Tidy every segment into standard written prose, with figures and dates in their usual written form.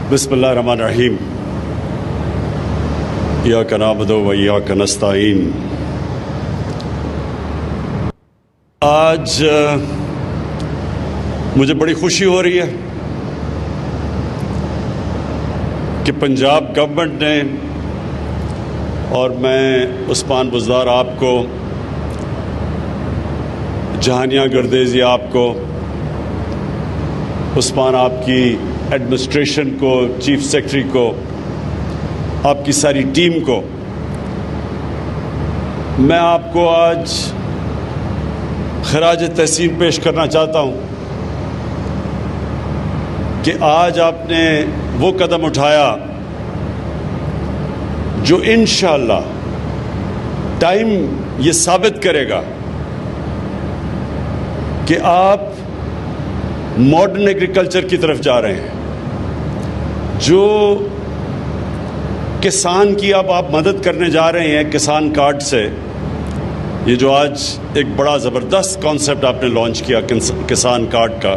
بسم اللہ الرحمن الرحیم ایاک نعبد و ایاک نستعین۔ آج مجھے بڑی خوشی ہو رہی ہے کہ پنجاب گورنمنٹ نے اور میں عثمان بزدار آپ کو، جہانیہ گردیزی آپ کو، عثمان آپ کی ایڈمنسٹریشن کو، چیف سیکرٹری کو، آپ کی ساری ٹیم کو، میں آپ کو آج خراج تحسین پیش کرنا چاہتا ہوں کہ آج آپ نے وہ قدم اٹھایا جو انشاءاللہ ٹائم یہ ثابت کرے گا کہ آپ ماڈرن ایگریکلچر کی طرف جا رہے ہیں۔ جو کسان کی اب آپ مدد کرنے جا رہے ہیں کسان کارڈ سے، یہ جو آج ایک بڑا زبردست کانسیپٹ آپ نے لانچ کیا کسان کارڈ کا،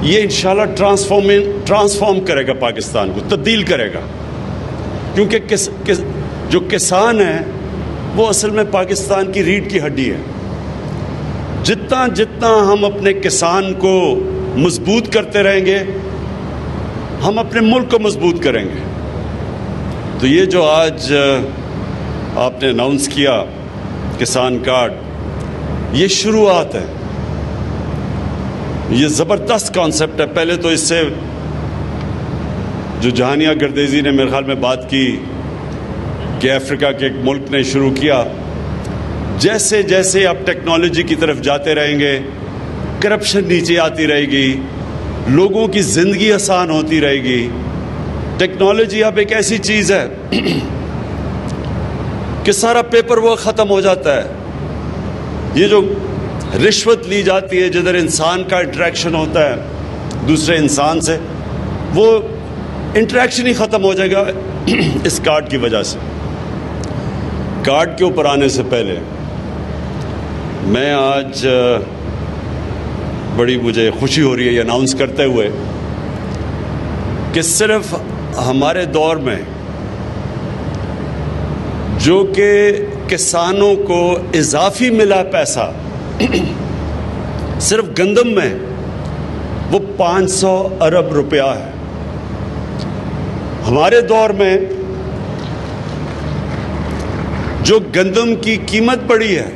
یہ انشاءاللہ ٹرانسفارم کرے گا، پاکستان کو تبدیل کرے گا، کیونکہ جو کسان ہیں وہ اصل میں پاکستان کی ریڑھ کی ہڈی ہے۔ جتنا ہم اپنے کسان کو مضبوط کرتے رہیں گے، ہم اپنے ملک کو مضبوط کریں گے۔ تو یہ جو آج آپ نے اناؤنس کیا کسان کارڈ، یہ شروعات ہے، یہ زبردست کانسیپٹ ہے۔ پہلے تو اس سے جو جہانیہ گردیزی نے میرے خیال میں بات کی کہ افریقہ کے ایک ملک نے شروع کیا، جیسے جیسے آپ ٹیکنالوجی کی طرف جاتے رہیں گے، کرپشن نیچے آتی رہے گی، لوگوں کی زندگی آسان ہوتی رہے گی۔ ٹیکنالوجی اب ایک ایسی چیز ہے کہ سارا پیپر ورک ختم ہو جاتا ہے۔ یہ جو رشوت لی جاتی ہے، جدھر انسان کا انٹریکشن ہوتا ہے دوسرے انسان سے، وہ انٹریکشن ہی ختم ہو جائے گا اس کارڈ کی وجہ سے۔ کارڈ کے اوپر آنے سے پہلے میں آج بڑی مجھے خوشی ہو رہی ہے یہ اناؤنس کرتے ہوئے کہ صرف ہمارے دور میں جو کہ کسانوں کو اضافی ملا پیسہ صرف گندم میں، وہ 500 ارب روپیہ ہے۔ ہمارے دور میں جو گندم کی قیمت بڑھی ہے،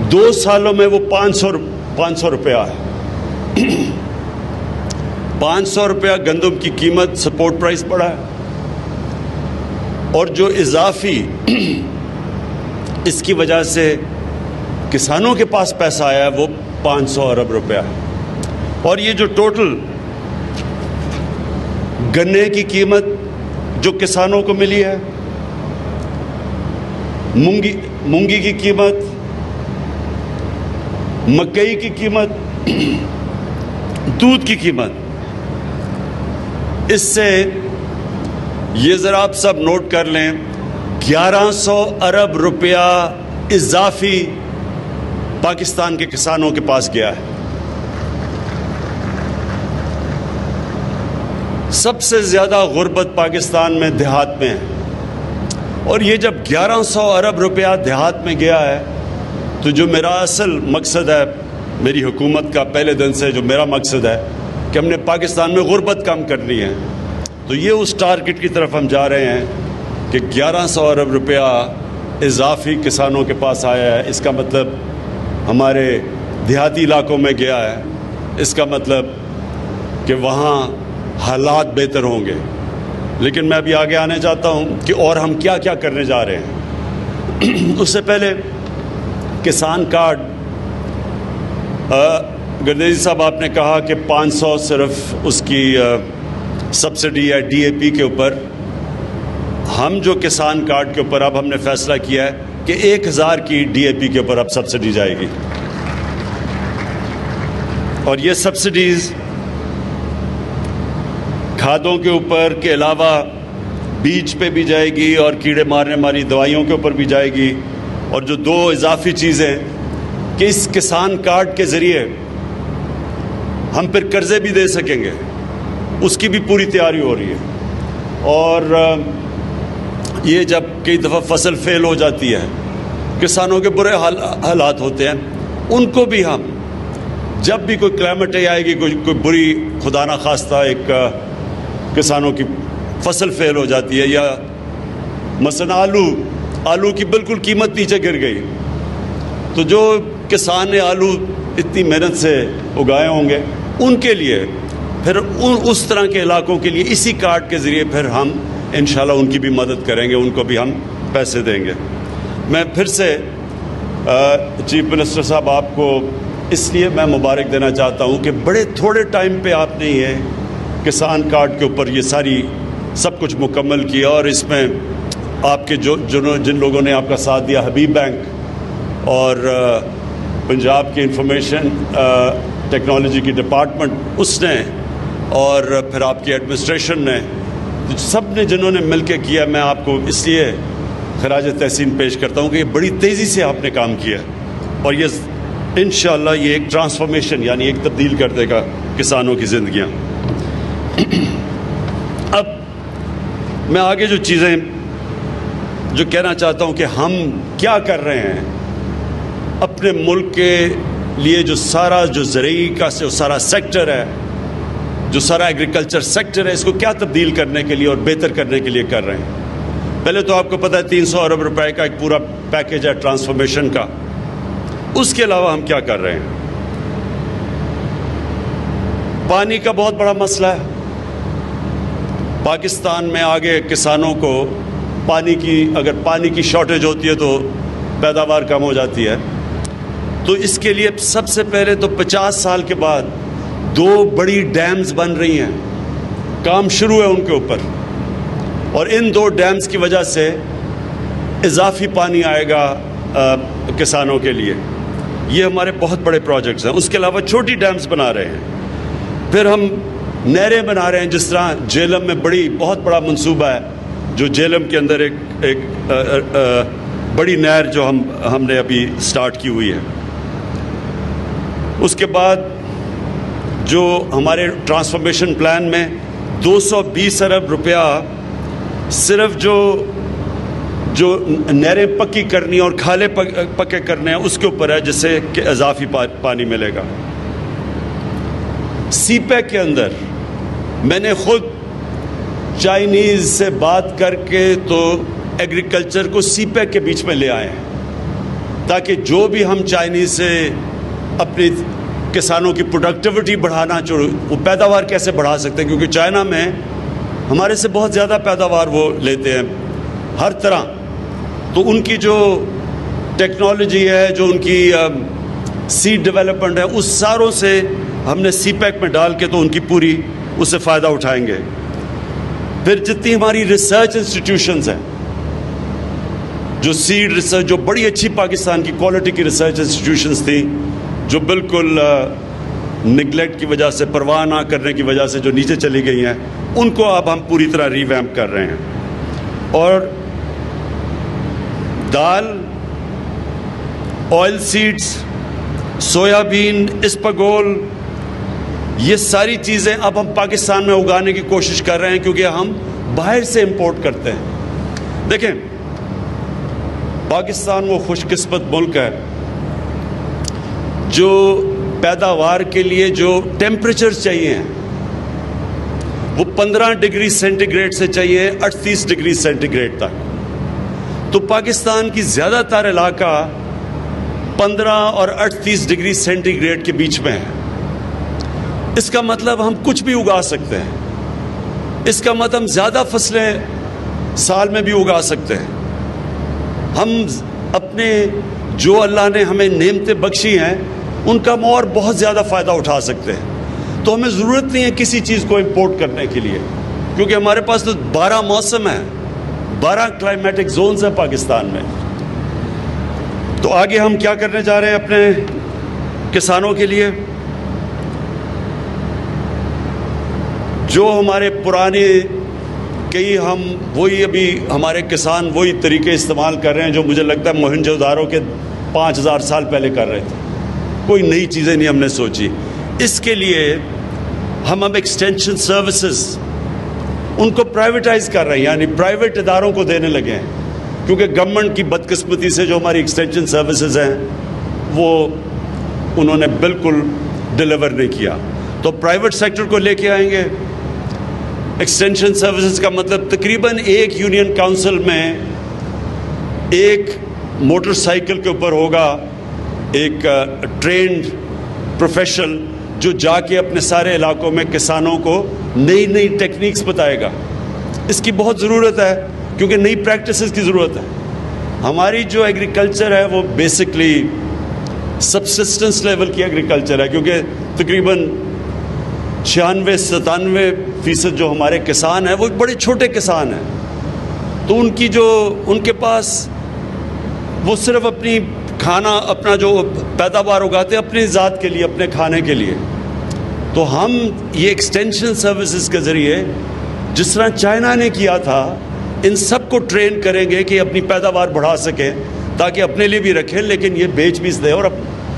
2 سالوں میں وہ 500 روپیہ ہے۔ 500 روپیہ گندم کی قیمت، سپورٹ پرائس بڑھا ہے، اور جو اضافی اس کی وجہ سے کسانوں کے پاس پیسہ آیا ہے وہ 500 ارب روپیہ ہے۔ اور یہ جو ٹوٹل گنے کی قیمت جو کسانوں کو ملی ہے، مونگی کی قیمت، مکئی کی قیمت، دودھ کی قیمت، اس سے یہ ذرا آپ سب نوٹ کر لیں، 1100 ارب روپیہ اضافی پاکستان کے کسانوں کے پاس گیا ہے۔ سب سے زیادہ غربت پاکستان میں دیہات میں ہے، اور یہ جب 1100 ارب روپیہ دیہات میں گیا ہے، تو جو میرا اصل مقصد ہے میری حکومت کا، پہلے دن سے جو میرا مقصد ہے کہ ہم نے پاکستان میں غربت کم کرنی ہے، تو یہ اس ٹارگٹ کی طرف ہم جا رہے ہیں کہ 1100 ارب روپیہ اضافی کسانوں کے پاس آیا ہے۔ اس کا مطلب ہمارے دیہاتی علاقوں میں گیا ہے، اس کا مطلب کہ وہاں حالات بہتر ہوں گے۔ لیکن میں ابھی آگے آنے چاہتا ہوں کہ اور ہم کیا کیا کرنے جا رہے ہیں۔ اس سے پہلے کسان کارڈ، گردیزی صاحب آپ نے کہا کہ 500 صرف اس کی سبسڈی ہے ڈی اے پی کے اوپر۔ ہم جو کسان کارڈ کے اوپر اب ہم نے فیصلہ کیا ہے کہ 1000 کی ڈی اے پی کے اوپر اب سبسڈی جائے گی، اور یہ سبسڈیز کھادوں کے اوپر کے علاوہ بیج پہ بھی جائے گی اور کیڑے مارنے والی دوائیوں کے اوپر بھی جائے گی، اور جو 2 اضافی چیزیں کہ اس کسان کارڈ کے ذریعے ہم پھر قرضے بھی دے سکیں گے، اس کی بھی پوری تیاری ہو رہی ہے۔ اور یہ جب کئی دفعہ فصل فیل ہو جاتی ہے، کسانوں کے برے حالات ہوتے ہیں، ان کو بھی ہم جب بھی کوئی کلائمیٹ آئے گی، کوئی بری خدا نخواستہ ایک کسانوں کی فصل فیل ہو جاتی ہے، یا مثلا آلو کی بالکل قیمت نیچے گر گئی، تو جو کسان نے آلو اتنی محنت سے اگائے ہوں گے، ان کے لیے پھر اس طرح کے علاقوں کے لیے اسی کارڈ کے ذریعے پھر ہم انشاءاللہ ان کی بھی مدد کریں گے، ان کو بھی ہم پیسے دیں گے۔ میں پھر سے چیف منسٹر صاحب آپ کو اس لیے میں مبارک دینا چاہتا ہوں کہ بڑے تھوڑے ٹائم پہ آپ نے یہ کسان کارڈ کے اوپر یہ سب کچھ مکمل کیا، اور اس میں آپ کے جن لوگوں نے آپ کا ساتھ دیا، حبیب بینک اور پنجاب کی انفارمیشن ٹیکنالوجی کی ڈپارٹمنٹ اس نے، اور پھر آپ کی ایڈمنسٹریشن نے، سب نے جنہوں نے مل کے کیا، میں آپ کو اس لیے خراج تحسین پیش کرتا ہوں کہ یہ بڑی تیزی سے آپ نے کام کیا، اور یہ انشاءاللہ یہ ایک ٹرانسفارمیشن یعنی ایک تبدیل کر دے گا کسانوں کی زندگیاں۔ اب میں آگے جو چیزیں جو کہنا چاہتا ہوں کہ ہم کیا کر رہے ہیں اپنے ملک کے لیے، جو زرعی کا سارا سیکٹر ہے، جو سارا ایگریکلچر سیکٹر ہے، اس کو کیا تبدیل کرنے کے لیے اور بہتر کرنے کے لیے کر رہے ہیں۔ پہلے تو آپ کو پتہ ہے 300 ارب روپے کا ایک پورا پیکیج ہے ٹرانسفارمیشن کا۔ اس کے علاوہ ہم کیا کر رہے ہیں؟ پانی کا بہت بڑا مسئلہ ہے پاکستان میں۔ آگے کسانوں کو اگر پانی کی شارٹیج ہوتی ہے تو پیداوار کم ہو جاتی ہے، تو اس کے لیے سب سے پہلے تو 50 سال کے بعد 2 بڑی ڈیمز بن رہی ہیں، کام شروع ہے ان کے اوپر، اور ان 2 ڈیمز کی وجہ سے اضافی پانی آئے گا کسانوں کے لیے۔ یہ ہمارے بہت بڑے پروجیکٹس ہیں۔ اس کے علاوہ چھوٹی ڈیمز بنا رہے ہیں، پھر ہم نہریں بنا رہے ہیں، جس طرح جہلم میں بہت بڑا منصوبہ ہے، جو جہلم کے اندر ایک بڑی نہر جو ہم نے ابھی سٹارٹ کی ہوئی ہے۔ اس کے بعد جو ہمارے ٹرانسفارمیشن پلان میں 220 ارب روپیہ صرف جو نہریں پکی کرنی اور کھالے پکے کرنے ہیں اس کے اوپر ہے، جس سے کہ اضافی پانی ملے گا۔ سی پیک کے اندر میں نے خود چائنیز سے بات کر کے تو ایگریکلچر کو سی پیک کے بیچ میں لے آئے ہیں، تاکہ جو بھی ہم چائنیز سے اپنی کسانوں کی پروڈکٹیوٹی بڑھانا وہ پیداوار کیسے بڑھا سکتے ہیں، کیونکہ چائنا میں ہمارے سے بہت زیادہ پیداوار وہ لیتے ہیں ہر طرح، تو ان کی جو ٹیکنالوجی ہے، جو ان کی سیڈ ڈیولپمنٹ ہے، اس ساروں سے ہم نے سی پیک میں ڈال کے تو ان کی پوری اس سے فائدہ اٹھائیں گے۔ پھر جتنی ہماری ریسرچ انسٹیٹیوشنز ہیں، جو سیڈ ریسرچ، جو بڑی اچھی پاکستان کی کوالٹی کی ریسرچ انسٹیٹیوشنز تھیں، جو بالکل نگلیکٹ کی وجہ سے، پرواہ نہ کرنے کی وجہ سے جو نیچے چلی گئی ہیں، ان کو اب ہم پوری طرح ریویمپ کر رہے ہیں۔ اور دال، آئل سیڈز، سویابین، اسپاگول، یہ ساری چیزیں اب ہم پاکستان میں اگانے کی کوشش کر رہے ہیں، کیونکہ ہم باہر سے امپورٹ کرتے ہیں۔ دیکھیں، پاکستان وہ خوش قسمت ملک ہے جو پیداوار کے لیے جو ٹیمپریچر چاہیے ہیں وہ 15 ڈگری سینٹی گریڈ سے چاہیے 38 ڈگری سینٹی گریڈ تک، تو پاکستان کی زیادہ تر علاقہ 15 اور 38 ڈگری سینٹی گریڈ کے بیچ میں ہے۔ اس کا مطلب ہم کچھ بھی اگا سکتے ہیں، اس کا مطلب ہم زیادہ فصلیں سال میں بھی اگا سکتے ہیں۔ ہم اپنے جو اللہ نے ہمیں نعمتیں بخشی ہیں ان کا ہم اور بہت زیادہ فائدہ اٹھا سکتے ہیں، تو ہمیں ضرورت نہیں ہے کسی چیز کو امپورٹ کرنے کے لیے، کیونکہ ہمارے پاس تو 12 موسم ہیں، 12 کلائمیٹک زونز ہیں پاکستان میں۔ تو آگے ہم کیا کرنے جا رہے ہیں اپنے کسانوں کے لیے؟ جو ہمارے پرانے ہم وہی ابھی ہمارے کسان وہی طریقے استعمال کر رہے ہیں جو مجھے لگتا ہے موہنجو داڑو کے 5000 سال پہلے کر رہے تھے۔ کوئی نئی چیزیں نہیں ہم نے سوچی. اس کے لیے ہم اب ایکسٹینشن سروسز ان کو پرائیویٹائز کر رہے ہیں, یعنی پرائیویٹ اداروں کو دینے لگے ہیں, کیونکہ گورنمنٹ کی بدقسمتی سے جو ہماری ایکسٹینشن سروسز ہیں وہ انہوں نے بالکل ڈیلیور نہیں کیا. تو پرائیویٹ سیکٹر کو لے کے آئیں گے. ایکسٹینشن سروسز کا مطلب تقریباً ایک یونین کاؤنسل میں ایک موٹر سائیکل کے اوپر ہوگا ایک ٹرینڈ پروفیشنل جو جا کے اپنے سارے علاقوں میں کسانوں کو نئی نئی ٹیکنیکس بتائے گا. اس کی بہت ضرورت ہے کیونکہ نئی پریکٹسز کی ضرورت ہے. ہماری جو ایگریکلچر ہے وہ بیسکلی سبسسٹنس لیول کی ایگریکلچر ہے, کیونکہ تقریباً 96-97% جو ہمارے کسان ہیں وہ بڑے چھوٹے کسان ہیں. تو ان کے پاس وہ صرف اپنی کھانا اپنا جو پیداوار اگاتے ہیں اپنی ذات کے لیے, اپنے کھانے کے لیے. تو ہم یہ ایکسٹینشن سروسز کے ذریعے جس طرح چائنا نے کیا تھا ان سب کو ٹرین کریں گے کہ اپنی پیداوار بڑھا سکیں تاکہ اپنے لیے بھی رکھیں لیکن یہ بیچ بھی دیں اور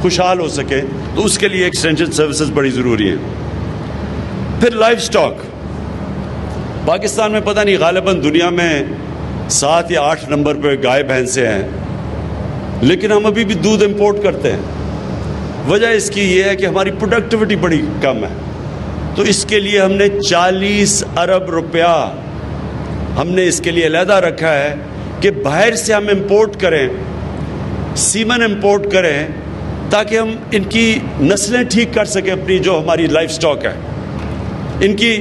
خوشحال ہو سکیں. تو اس کے لیے ایکسٹینشن سروسز بڑی ضروری ہیں. پھر لائف سٹاک. پاکستان میں پتہ نہیں غالباً دنیا میں 7 یا 8 نمبر پہ گائے بھینسیں ہیں, لیکن ہم ابھی بھی دودھ امپورٹ کرتے ہیں. وجہ اس کی یہ ہے کہ ہماری پروڈکٹیوٹی بڑی کم ہے. تو اس کے لیے ہم نے 40 ارب روپیہ ہم نے اس کے لیے علیحدہ رکھا ہے کہ باہر سے ہم امپورٹ کریں, سیمن امپورٹ کریں تاکہ ہم ان کی نسلیں ٹھیک کر سکیں. اپنی جو ہماری لائف سٹاک ہے ان کی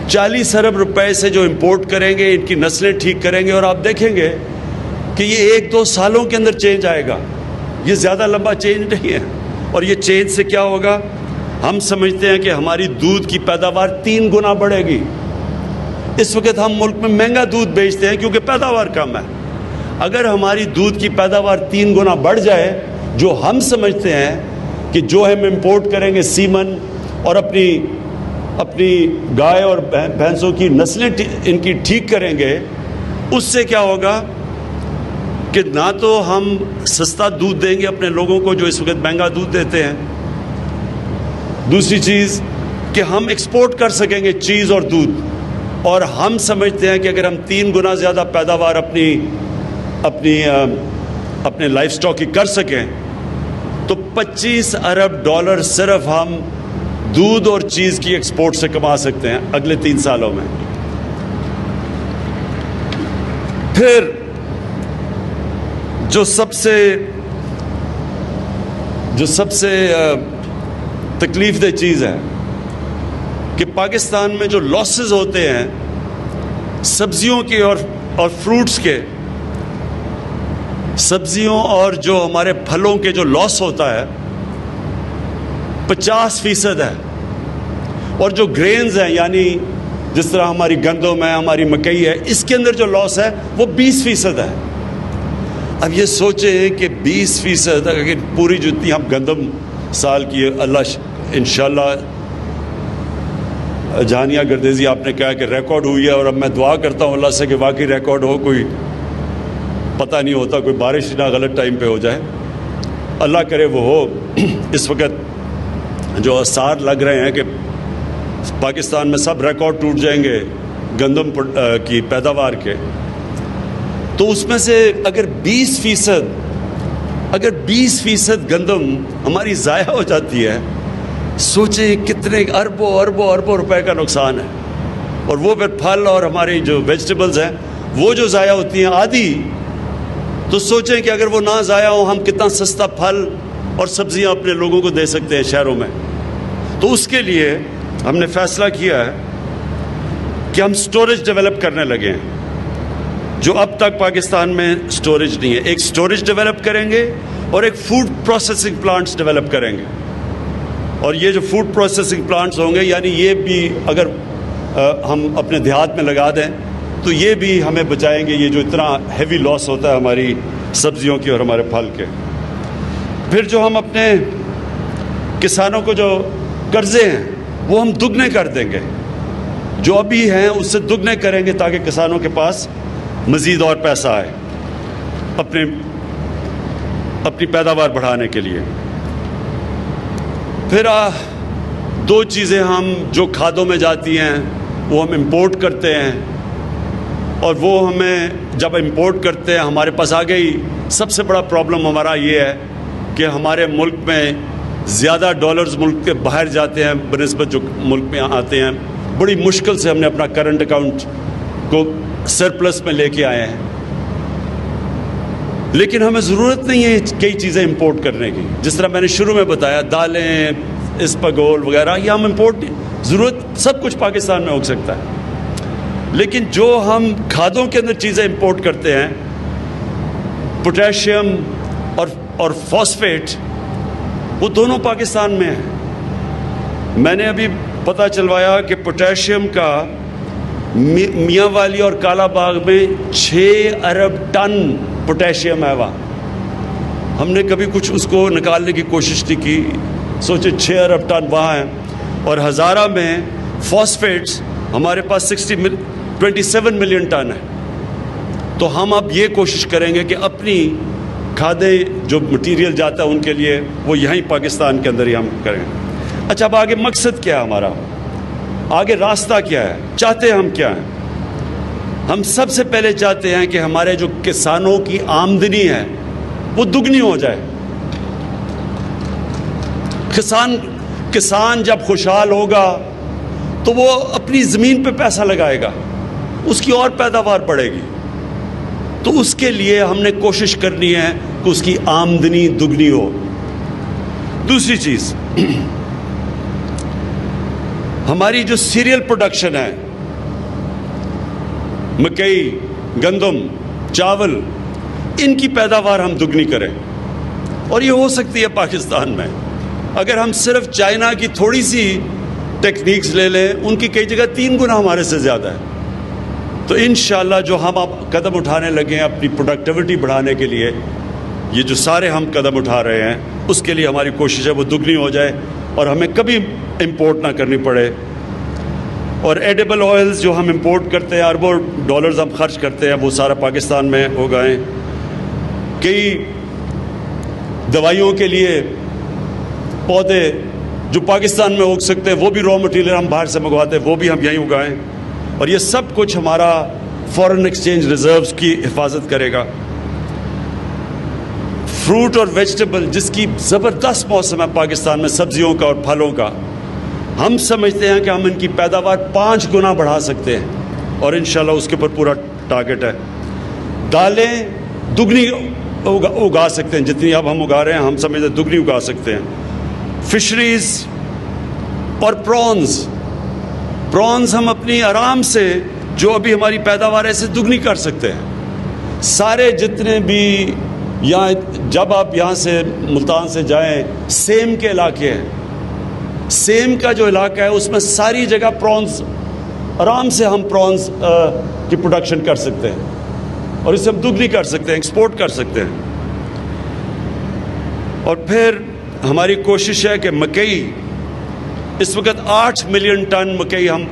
40 ارب روپے سے جو امپورٹ کریں گے ان کی نسلیں ٹھیک کریں گے اور آپ دیکھیں گے کہ یہ 1-2 سالوں کے اندر چینج آئے گا. یہ زیادہ لمبا چینج نہیں ہے. اور یہ چینج سے کیا ہوگا؟ ہم سمجھتے ہیں کہ ہماری دودھ کی پیداوار 3 گنا بڑھے گی. اس وقت ہم ملک میں مہنگا دودھ بیچتے ہیں کیونکہ پیداوار کم ہے. اگر ہماری دودھ کی پیداوار 3 گنا بڑھ جائے, جو ہم سمجھتے ہیں کہ جو ہم امپورٹ کریں گے سیمن اور اپنی گائے اور بھینسوں کی نسلیں ان کی ٹھیک کریں گے, اس سے کیا ہوگا کہ نہ تو ہم سستا دودھ دیں گے اپنے لوگوں کو جو اس وقت مہنگا دودھ دیتے ہیں, دوسری چیز کہ ہم ایکسپورٹ کر سکیں گے چیز اور دودھ. اور ہم سمجھتے ہیں کہ اگر ہم 3 گنا زیادہ پیداوار اپنے لائف سٹاک کی کر سکیں تو $25 ارب صرف ہم دودھ اور چیز کی ایکسپورٹ سے کما سکتے ہیں اگلے 3 سالوں میں. پھر جو سب سے تکلیف دہ چیز ہے کہ پاکستان میں جو لاسز ہوتے ہیں سبزیوں کے اور فروٹس کے, سبزیوں اور جو ہمارے پھلوں کے جو لاس ہوتا ہے 50% ہے. اور جو گرینز ہیں یعنی جس طرح ہماری گندم ہے, ہماری مکئی ہے, اس کے اندر جو لاس ہے وہ 20% ہے. اب یہ سوچیں کہ 20% اگر پوری جتنی ہم گندم سال کی اللہ انشاءاللہ جہانیہ گردیزی آپ نے کہا کہ ریکارڈ ہوئی ہے اور اب میں دعا کرتا ہوں اللہ سے کہ واقعی ریکارڈ ہو, کوئی پتہ نہیں ہوتا, کوئی بارش نہ غلط ٹائم پہ ہو جائے, اللہ کرے وہ ہو. اس وقت جو آثار لگ رہے ہیں کہ پاکستان میں سب ریکارڈ ٹوٹ جائیں گے گندم کی پیداوار کے, تو اس میں سے اگر 20% گندم ہماری ضائع ہو جاتی ہے, سوچیں کتنے اربوں روپے کا نقصان ہے. اور وہ پھر پھل اور ہماری جو ویجیٹیبلز ہیں وہ جو ضائع ہوتی ہیں آدھی, تو سوچیں کہ اگر وہ نہ ضائع ہوں ہم کتنا سستا پھل اور سبزیاں اپنے لوگوں کو دے سکتے ہیں شہروں میں. تو اس کے لیے ہم نے فیصلہ کیا ہے کہ ہم سٹوریج ڈیولپ کرنے لگے ہیں جو اب تک پاکستان میں سٹوریج نہیں ہے. ایک سٹوریج ڈیولپ کریں گے اور ایک فوڈ پروسیسنگ پلانٹس ڈیولپ کریں گے. اور یہ جو فوڈ پروسیسنگ پلانٹس ہوں گے یعنی یہ بھی اگر ہم اپنے دیہات میں لگا دیں تو یہ بھی ہمیں بچائیں گے یہ جو اتنا ہیوی لاس ہوتا ہے ہماری سبزیوں کی اور ہمارے پھل کے. پھر جو ہم اپنے کسانوں کو جو قرضے ہیں وہ ہم دگنے کر دیں گے, جو ابھی ہیں اس سے دگنے کریں گے تاکہ کسانوں کے پاس مزید اور پیسہ آئے اپنے اپنی پیداوار بڑھانے کے لیے. پھر دو چیزیں ہم جو کھادوں میں جاتی ہیں وہ ہم امپورٹ کرتے ہیں, اور وہ ہمیں جب امپورٹ کرتے ہیں ہمارے پاس آ گئی. سب سے بڑا پرابلم ہمارا یہ ہے کہ ہمارے ملک میں زیادہ ڈالرز ملک کے باہر جاتے ہیں بنسبت جو ملک میں آتے ہیں. بڑی مشکل سے ہم نے اپنا کرنٹ اکاؤنٹ کو سرپلس میں لے کے آئے ہیں, لیکن ہمیں ضرورت نہیں ہے کئی چیزیں امپورٹ کرنے کی. جس طرح میں نے شروع میں بتایا, دالیں, اسپاگول وغیرہ, یہ ہم امپورٹ ضرورت سب کچھ پاکستان میں ہو سکتا ہے, لیکن جو ہم کھادوں کے اندر چیزیں امپورٹ کرتے ہیں, پوٹیشیم اور فاسفیٹ, وہ دونوں پاکستان میں ہیں. میں نے ابھی پتہ چلوایا کہ پوٹیشیم کا میاں والی اور کالا باغ میں 6 ارب ٹن پوٹیشیم ہے. وہاں ہم نے کبھی کچھ اس کو نکالنے کی کوشش نہیں کی. سوچے 6 ارب ٹن وہاں ہیں, اور ہزارہ میں فاسفیٹس ہمارے پاس 27 ملین ٹن ہے. تو ہم اب یہ کوشش کریں گے کہ اپنی کھادیں جو مٹیریل جاتا ہے ان کے لیے وہ یہیں پاکستان کے اندر ہی ہم کریں. اچھا, اب آگے مقصد کیا ہے ہمارا, آگے راستہ کیا ہے, چاہتے ہم کیا ہیں؟ ہم سب سے پہلے چاہتے ہیں کہ ہمارے جو کسانوں کی آمدنی ہے وہ دگنی ہو جائے. کسان جب خوشحال ہوگا تو وہ اپنی زمین پہ پیسہ لگائے گا, اس کی اور پیداوار بڑھے گی. تو اس کے لیے ہم نے کوشش کرنی ہے کہ اس کی آمدنی دگنی ہو. دوسری چیز, ہماری جو سیریل پروڈکشن ہے, مکئی, گندم, چاول, ان کی پیداوار ہم دگنی کریں. اور یہ ہو سکتی ہے پاکستان میں. اگر ہم صرف چائنا کی تھوڑی سی ٹیکنیکس لے لیں, ان کی کئی جگہ 3 گنا ہمارے سے زیادہ ہے. تو انشاءاللہ جو ہم اب قدم اٹھانے لگے ہیں اپنی پروڈکٹیوٹی بڑھانے کے لیے, یہ جو سارے ہم قدم اٹھا رہے ہیں, اس کے لیے ہماری کوشش ہے وہ دگنی ہو جائے اور ہمیں کبھی امپورٹ نہ کرنی پڑے. اور ایڈیبل آئلز جو ہم امپورٹ کرتے ہیں, اربوں ڈالرز ہم خرچ کرتے ہیں, وہ سارا پاکستان میں اگائیں. کئی دوائیوں کے لیے پودے جو پاکستان میں اگ سکتے ہیں وہ بھی را مٹیریل ہم باہر سے منگواتے ہیں, وہ بھی ہم یہیں اگائیں. اور یہ سب کچھ ہمارا فارن ایکسچینج ریزروز کی حفاظت کرے گا. فروٹ اور ویجیٹیبل جس کی زبردست موسم ہے پاکستان میں, سبزیوں کا اور پھلوں کا, ہم سمجھتے ہیں کہ ہم ان کی پیداوار 5 گنا بڑھا سکتے ہیں, اور انشاءاللہ اس کے اوپر پورا ٹارگٹ ہے. دالیں دگنی اگا سکتے ہیں, جتنی اب ہم اگا رہے ہیں ہم سمجھتے ہیں دگنی اگا سکتے ہیں. فشریز اور پرونز ہم اپنی آرام سے جو ابھی ہماری پیداوار ہے اسے دگنی کر سکتے ہیں. سارے جتنے بھی جب آپ یہاں سے ملتان سے جائیں, سیم کے علاقے ہیں, سیم کا جو علاقہ ہے اس میں ساری جگہ پرونز, آرام سے ہم پرونز کی پروڈکشن کر سکتے ہیں, اور اسے ہم دگنی کر سکتے ہیں, ایکسپورٹ کر سکتے ہیں. اور پھر ہماری کوشش ہے کہ مکئی, اس وقت 8 ملین ٹن مکئی ہم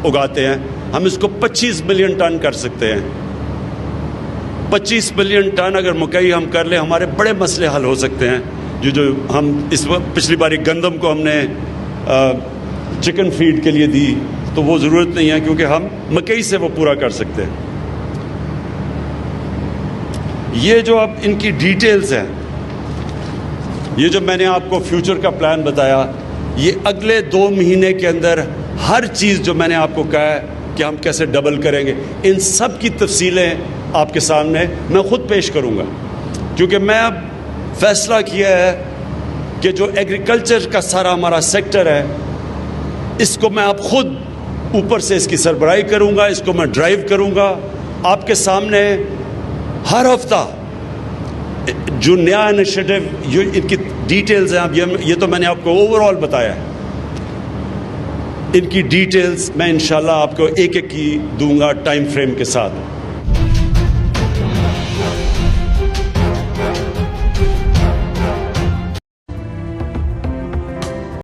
اگاتے ہیں, ہم اس کو 25 ملین ٹن کر سکتے ہیں. 25 ملین ٹن اگر مکئی ہم کر لیں, ہمارے بڑے مسئلے حل ہو سکتے ہیں. جو ہم اس وقت پچھلی باری گندم کو ہم نے چکن فیڈ کے لیے دی, تو وہ ضرورت نہیں ہے کیونکہ ہم مکئی سے وہ پورا کر سکتے ہیں. یہ جو اب ان کی ڈیٹیلز ہیں, یہ جو میں نے آپ کو فیوچر کا پلان بتایا, یہ اگلے 2 مہینے کے اندر ہر چیز جو میں نے آپ کو کہا ہے کہ ہم کیسے ڈبل کریں گے, ان سب کی تفصیلیں آپ کے سامنے میں خود پیش کروں گا. کیونکہ میں اب فیصلہ کیا ہے کہ جو ایگریکلچر کا سارا ہمارا سیکٹر ہے, اس کو میں اب خود اوپر سے اس کی سربراہی کروں گا, اس کو میں ڈرائیو کروں گا. آپ کے سامنے ہر ہفتہ جو نیا انیشیٹو, جو ان کی ڈیٹیلز ہیں, اب یہ تو میں نے آپ کو اوور آل بتایا ہے, ان کی ڈیٹیلز میں انشاءاللہ آپ کو ایک ایک کی دوں گا ٹائم فریم کے ساتھ.